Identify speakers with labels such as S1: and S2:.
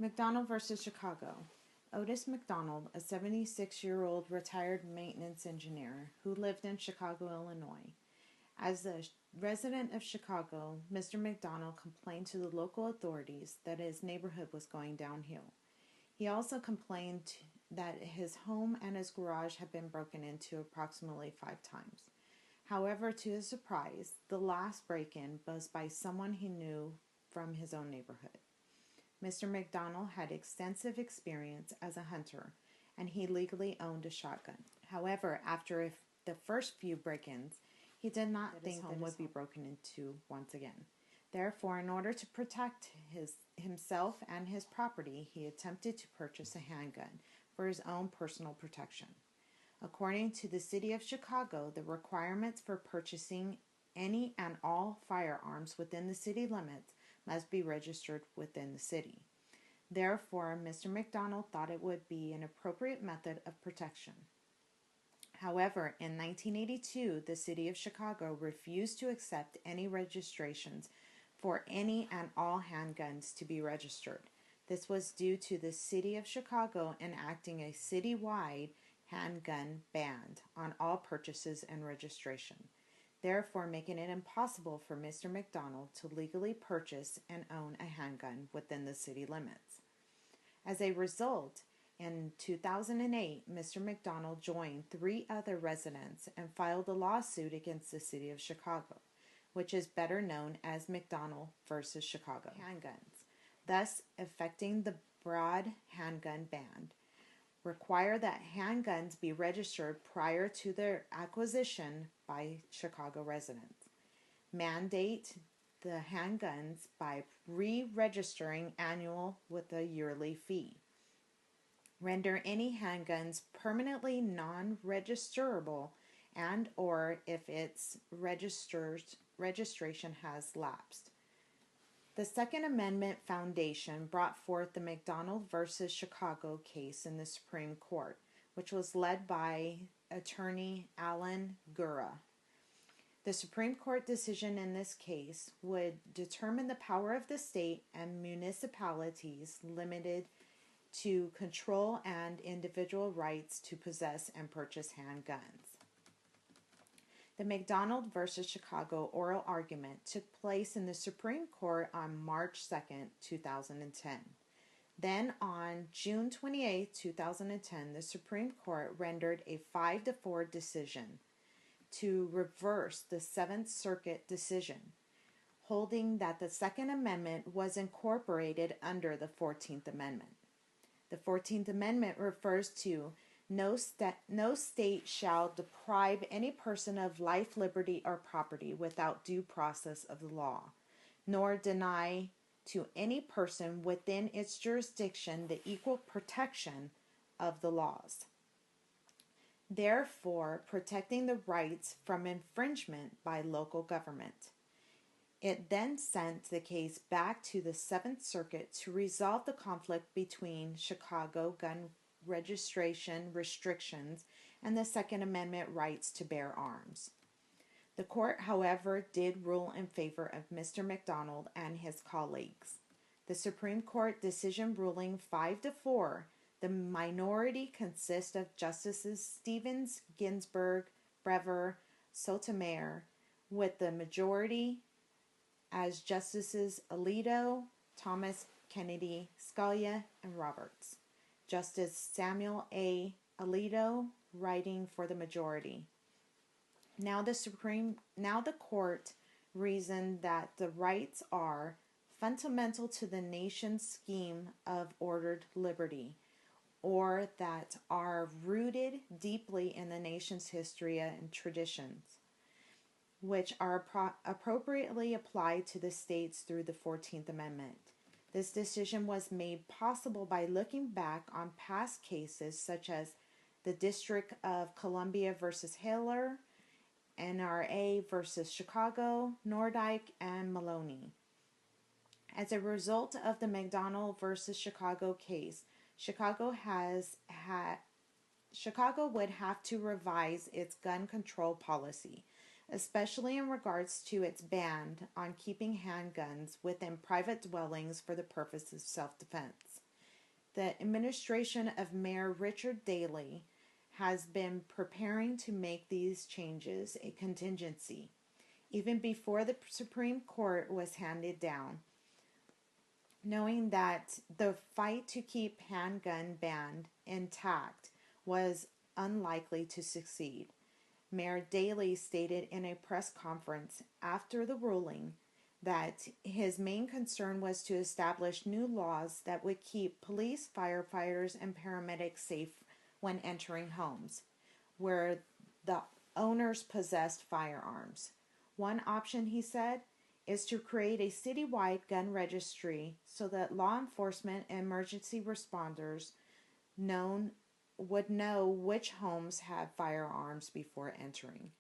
S1: McDonald versus Chicago. Otis McDonald, a 76-year-old retired maintenance engineer who lived in Chicago, Illinois. As a resident of Chicago, Mr. McDonald complained to the local authorities that his neighborhood was going downhill. He also complained that his home and his garage had been broken into approximately 5 times. However, to his surprise, the last break-in was by someone he knew from his own neighborhood. Mr. McDonald had extensive experience as a hunter, and he legally owned a shotgun. However, after the first few break-ins, he did not think his home would be broken into once again. Therefore, in order to protect himself and his property, he attempted to purchase a handgun for his own personal protection. According to the City of Chicago, the requirements for purchasing any and all firearms within the city limits must be registered within the city. Therefore, Mr. McDonald thought it would be an appropriate method of protection. However, in 1982, the City of Chicago refused to accept any registrations for any and all handguns to be registered. This was due to the City of Chicago enacting a citywide handgun ban on all purchases and registration, therefore making it impossible for Mr. McDonald to legally purchase and own a handgun within the city limits. As a result, in 2008, Mr. McDonald joined 3 other residents and filed a lawsuit against the City of Chicago, which is better known as McDonald versus Chicago handguns, thus affecting the broad handgun ban. Require that handguns be registered prior to their acquisition by Chicago residents. Mandate the handguns by re-registering annual with a yearly fee. Render any handguns permanently non-registerable and or if its registration has lapsed. The Second Amendment Foundation brought forth the McDonald versus Chicago case in the Supreme Court, which was led by attorney Alan Gura. The Supreme Court decision in this case would determine the power of the state and municipalities limited to control and individual rights to possess and purchase handguns. The McDonald versus Chicago oral argument took place in the Supreme Court on March 2nd, 2010. Then on June 28, 2010, the Supreme Court rendered a 5-4 decision to reverse the Seventh Circuit decision, holding that the Second Amendment was incorporated under the 14th Amendment. The 14th Amendment refers to no state shall deprive any person of life, liberty, or property without due process of the law, nor deny to any person within its jurisdiction the equal protection of the laws, therefore protecting the rights from infringement by local government. It then sent the case back to the Seventh Circuit to resolve the conflict between Chicago gun registration restrictions and the Second Amendment rights to bear arms. The court, however, did rule in favor of Mr. McDonald and his colleagues. The Supreme Court decision ruling 5-4, the minority consists of Justices Stevens, Ginsburg, Brewer, Sotomayor, with the majority as Justices Alito, Thomas, Kennedy, Scalia, and Roberts. Justice Samuel A. Alito writing for the majority. Now the court reasoned that the rights are fundamental to the nation's scheme of ordered liberty, or that are rooted deeply in the nation's history and traditions, which are appropriately applied to the states through the 14th Amendment. This decision was made possible by looking back on past cases such as the District of Columbia versus Hiller, NRA versus Chicago, Nordyke, and Maloney. As a result of the McDonald versus Chicago case, Chicago would have to revise its gun control policy, especially in regards to its ban on keeping handguns within private dwellings for the purpose of self-defense. The administration of Mayor Richard Daley has been preparing to make these changes a contingency, even before the Supreme Court was handed down, knowing that the fight to keep handgun ban intact was unlikely to succeed. Mayor Daley stated in a press conference after the ruling that his main concern was to establish new laws that would keep police, firefighters, and paramedics safe when entering homes where the owners possessed firearms. One option, he said, is to create a citywide gun registry so that law enforcement and emergency responders would know which homes have firearms before entering.